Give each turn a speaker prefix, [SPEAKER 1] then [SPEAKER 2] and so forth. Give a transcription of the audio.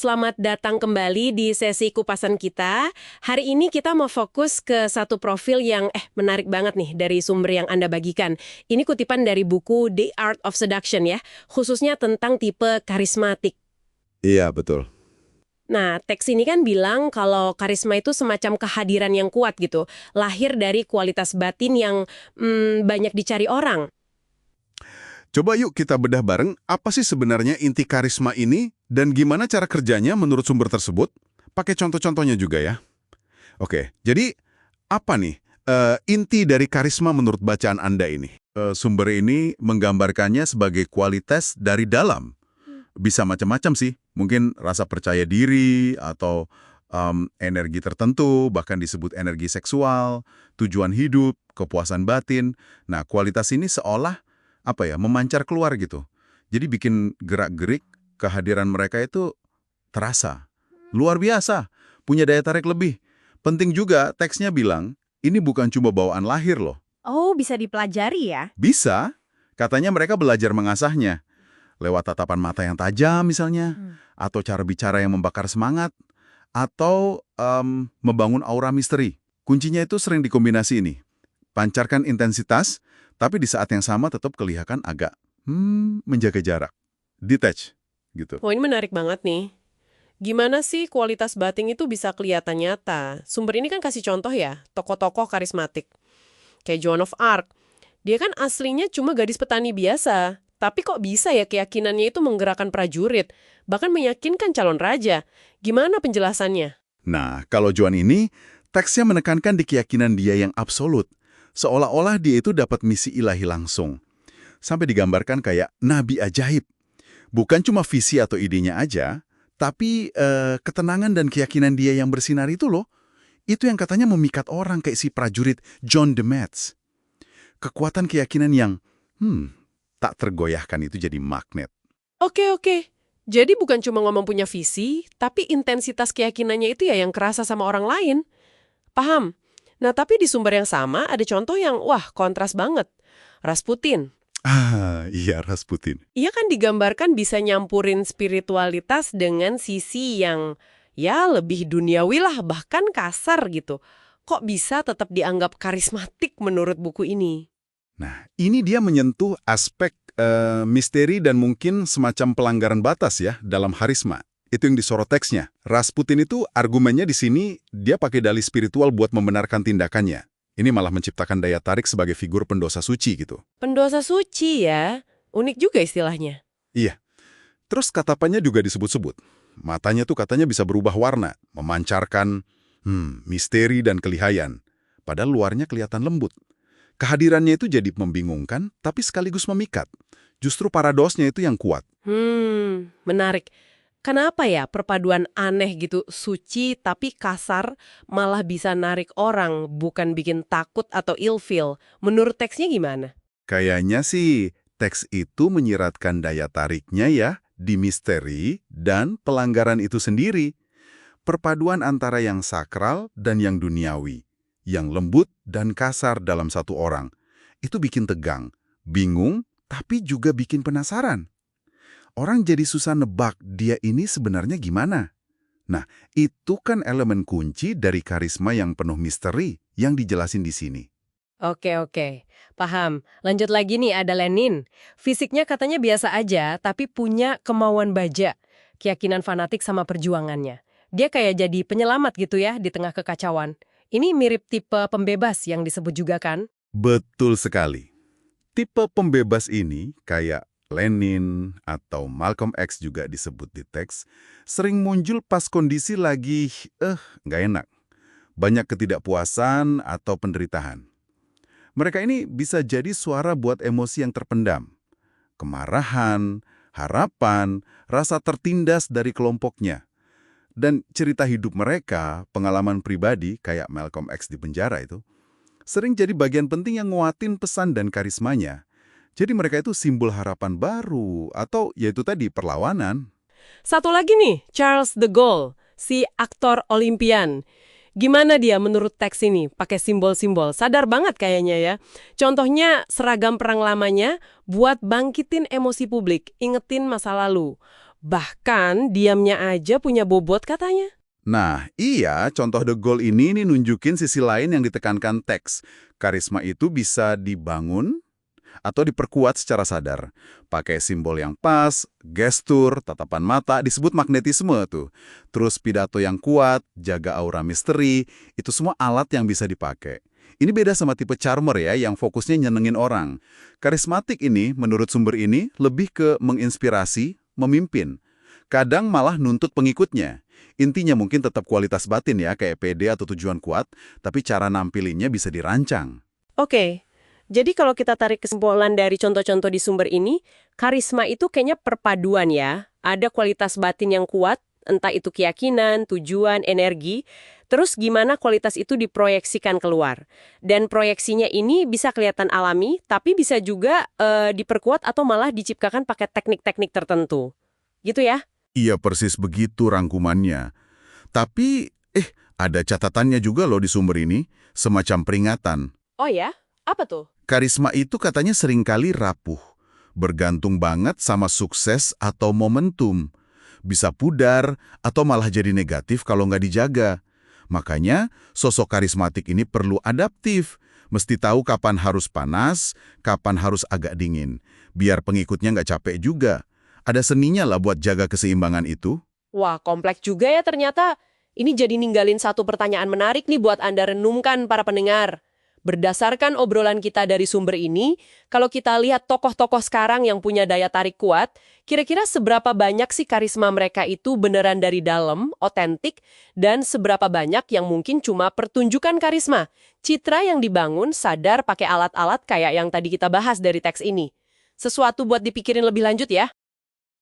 [SPEAKER 1] Selamat datang kembali di sesi kupasan kita. Hari ini kita mau fokus ke satu profil yang menarik banget nih dari sumber yang Anda bagikan. Ini kutipan dari buku The Art of Seduction ya, khususnya tentang tipe karismatik.
[SPEAKER 2] Iya, betul.
[SPEAKER 1] Nah, teks ini kan bilang kalau karisma itu semacam kehadiran yang kuat gitu, lahir dari kualitas batin yang banyak dicari orang.
[SPEAKER 2] Coba yuk kita bedah bareng, apa sih sebenarnya inti karisma ini dan gimana cara kerjanya menurut sumber tersebut? Pakai contoh-contohnya juga ya. Oke, jadi apa nih inti dari karisma menurut bacaan Anda ini? Sumber ini menggambarkannya sebagai kualitas dari dalam. Bisa macam-macam sih, mungkin rasa percaya diri atau energi tertentu, bahkan disebut energi seksual, tujuan hidup, kepuasan batin. Nah, kualitas ini seolah memancar keluar gitu. Jadi bikin gerak-gerik kehadiran mereka itu terasa. Luar biasa, punya daya tarik lebih. Penting juga teksnya bilang, ini bukan cuma bawaan lahir loh.
[SPEAKER 3] Oh, bisa dipelajari ya?
[SPEAKER 2] Bisa, katanya mereka belajar mengasahnya. Lewat tatapan mata yang tajam misalnya, atau cara bicara yang membakar semangat, atau membangun aura misteri. Kuncinya itu sering dikombinasi ini. Pancarkan intensitas, tapi di saat yang sama tetap kelihatan agak menjaga jarak. Detach, gitu.
[SPEAKER 1] Oh, ini menarik banget nih. Gimana sih kualitas batin itu bisa kelihatan nyata? Sumber ini kan kasih contoh ya, tokoh-tokoh karismatik. Kayak Joan of Arc. Dia kan aslinya cuma gadis petani biasa. Tapi kok bisa ya keyakinannya itu menggerakkan prajurit, bahkan meyakinkan calon raja. Gimana penjelasannya?
[SPEAKER 2] Nah, kalau Joan ini, teksnya menekankan di keyakinan dia yang absolut. Seolah-olah dia itu dapat misi ilahi langsung. Sampai digambarkan kayak nabi ajaib. Bukan cuma visi atau idenya aja, tapi ketenangan dan keyakinan dia yang bersinar itu loh, itu yang katanya memikat orang kayak si prajurit John de Metz. Kekuatan keyakinan yang, tak tergoyahkan itu jadi magnet.
[SPEAKER 1] Oke. Jadi bukan cuma ngomong punya visi, tapi intensitas keyakinannya itu ya yang kerasa sama orang lain. Paham? Nah, tapi di sumber yang sama ada contoh yang, kontras banget. Rasputin.
[SPEAKER 2] Ah, iya Rasputin.
[SPEAKER 1] Ia kan digambarkan bisa nyampurin spiritualitas dengan sisi yang, lebih duniawi lah, bahkan kasar gitu. Kok bisa tetap dianggap karismatik menurut buku ini?
[SPEAKER 2] Nah, ini dia menyentuh aspek misteri dan mungkin semacam pelanggaran batas ya dalam harisma. Itu yang disorot teksnya. Rasputin itu argumennya di sini dia pakai dalih spiritual buat membenarkan tindakannya. Ini malah menciptakan daya tarik sebagai figur pendosa suci gitu.
[SPEAKER 1] Pendosa suci ya? Unik juga istilahnya.
[SPEAKER 2] Iya. Terus katapannya juga disebut-sebut. Matanya tuh katanya bisa berubah warna, memancarkan misteri dan kelihayan. Padahal luarnya kelihatan lembut. Kehadirannya itu jadi membingungkan, tapi sekaligus memikat. Justru paradosnya itu yang kuat.
[SPEAKER 1] Menarik. Kenapa ya perpaduan aneh gitu, suci tapi kasar, malah bisa narik orang, bukan bikin takut atau ilfeel? Menurut teksnya gimana?
[SPEAKER 2] Kayaknya sih teks itu menyiratkan daya tariknya ya di misteri dan pelanggaran itu sendiri. Perpaduan antara yang sakral dan yang duniawi. Yang lembut dan kasar dalam satu orang. Itu bikin tegang, bingung, tapi juga bikin penasaran. Orang jadi susah nebak dia ini sebenarnya gimana. Nah, itu kan elemen kunci dari karisma yang penuh misteri yang dijelasin di sini.
[SPEAKER 3] Oke. Paham. Lanjut lagi nih, ada Lenin. Fisiknya katanya biasa aja, tapi punya kemauan baja. Keyakinan fanatik sama perjuangannya. Dia kayak jadi penyelamat gitu ya di tengah kekacauan. Ini mirip tipe pembebas yang disebut juga kan?
[SPEAKER 2] Betul sekali. Tipe pembebas ini kayak Lenin atau Malcolm X juga disebut di teks, sering muncul pas kondisi lagi nggak enak. Banyak ketidakpuasan atau penderitaan. Mereka ini bisa jadi suara buat emosi yang terpendam. Kemarahan, harapan, rasa tertindas dari kelompoknya. Dan cerita hidup mereka, pengalaman pribadi kayak Malcolm X di penjara itu, sering jadi bagian penting yang nguatin pesan dan karismanya. Jadi mereka itu simbol harapan baru atau yaitu tadi perlawanan.
[SPEAKER 1] Satu lagi nih, Charles de Gaulle, si aktor Olimpian. Gimana dia menurut teks ini? Pakai simbol-simbol. Sadar banget kayaknya ya. Contohnya seragam perang lamanya buat bangkitin emosi publik, ingetin masa lalu. Bahkan diamnya aja punya bobot katanya.
[SPEAKER 2] Nah, iya, contoh De Gaulle ini nunjukin sisi lain yang ditekankan teks. Karisma itu bisa dibangun atau diperkuat secara sadar. Pakai simbol yang pas, gestur, tatapan mata, disebut magnetisme tuh. Terus pidato yang kuat, jaga aura misteri, itu semua alat yang bisa dipakai. Ini beda sama tipe charmer ya, yang fokusnya nyenengin orang. Karismatik ini, menurut sumber ini, lebih ke menginspirasi, memimpin. Kadang malah nuntut pengikutnya. Intinya mungkin tetap kualitas batin ya, kayak pede atau tujuan kuat, tapi cara nampilinnya bisa dirancang.
[SPEAKER 1] Oke, jadi kalau kita tarik kesimpulan dari contoh-contoh di sumber ini, karisma itu kayaknya perpaduan ya. Ada kualitas batin yang kuat, entah itu keyakinan, tujuan, energi. Terus gimana kualitas itu diproyeksikan keluar. Dan proyeksinya ini bisa kelihatan alami, tapi bisa juga diperkuat atau malah diciptakan pakai teknik-teknik tertentu. Gitu ya?
[SPEAKER 2] Iya persis begitu rangkumannya. Tapi, ada catatannya juga loh di sumber ini, semacam peringatan.
[SPEAKER 1] Oh ya? Apa tuh?
[SPEAKER 2] Karisma itu katanya seringkali rapuh, bergantung banget sama sukses atau momentum. Bisa pudar atau malah jadi negatif kalau nggak dijaga. Makanya, sosok karismatik ini perlu adaptif. Mesti tahu kapan harus panas, kapan harus agak dingin. Biar pengikutnya nggak capek juga. Ada seninya lah buat jaga keseimbangan itu.
[SPEAKER 1] Wah, kompleks juga ya ternyata. Ini jadi ninggalin satu pertanyaan menarik nih buat Anda renungkan para pendengar. Berdasarkan obrolan kita dari sumber ini, kalau kita lihat tokoh-tokoh sekarang yang punya daya tarik kuat, kira-kira seberapa banyak sih karisma mereka itu beneran dari dalam, otentik, dan seberapa banyak yang mungkin cuma pertunjukan karisma, citra yang dibangun sadar pakai alat-alat kayak yang tadi kita bahas dari teks ini. Sesuatu buat dipikirin lebih lanjut ya.